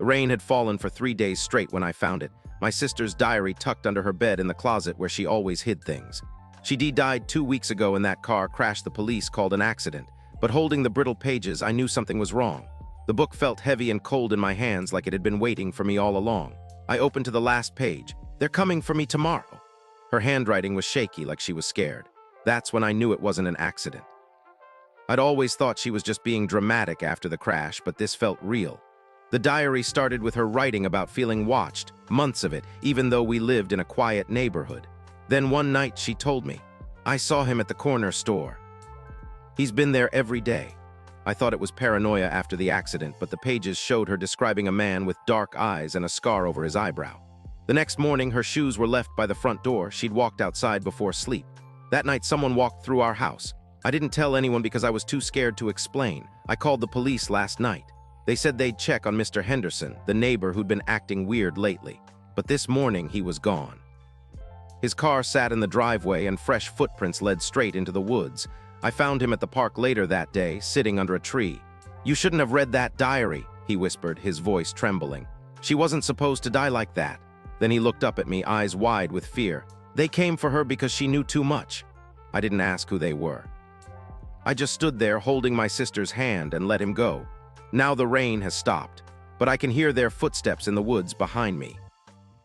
The rain had fallen for 3 days straight when I found it, my sister's diary tucked under her bed in the closet where she always hid things. She died 2 weeks ago in that car crash the police called an accident, but holding the brittle pages, I knew something was wrong. The book felt heavy and cold in my hands like it had been waiting for me all along. I opened to the last page. "They're coming for me tomorrow." Her handwriting was shaky like she was scared. That's when I knew it wasn't an accident. I'd always thought she was just being dramatic after the crash, but this felt real. The diary started with her writing about feeling watched, months of it, even though we lived in a quiet neighborhood. Then one night she told me, "I saw him at the corner store. He's been there every day." I thought it was paranoia after the accident, but the pages showed her describing a man with dark eyes and a scar over his eyebrow. The next morning, her shoes were left by the front door. She'd walked outside before sleep. That night, someone walked through our house. I didn't tell anyone because I was too scared to explain. I called the police last night. They said they'd check on Mr. Henderson, the neighbor who'd been acting weird lately. But this morning, he was gone. His car sat in the driveway and fresh footprints led straight into the woods. I found him at the park later that day, sitting under a tree. "You shouldn't have read that diary," he whispered, his voice trembling. "She wasn't supposed to die like that." Then he looked up at me, eyes wide with fear. "They came for her because she knew too much." I didn't ask who they were. I just stood there holding my sister's hand and let him go. Now the rain has stopped, but I can hear their footsteps in the woods behind me.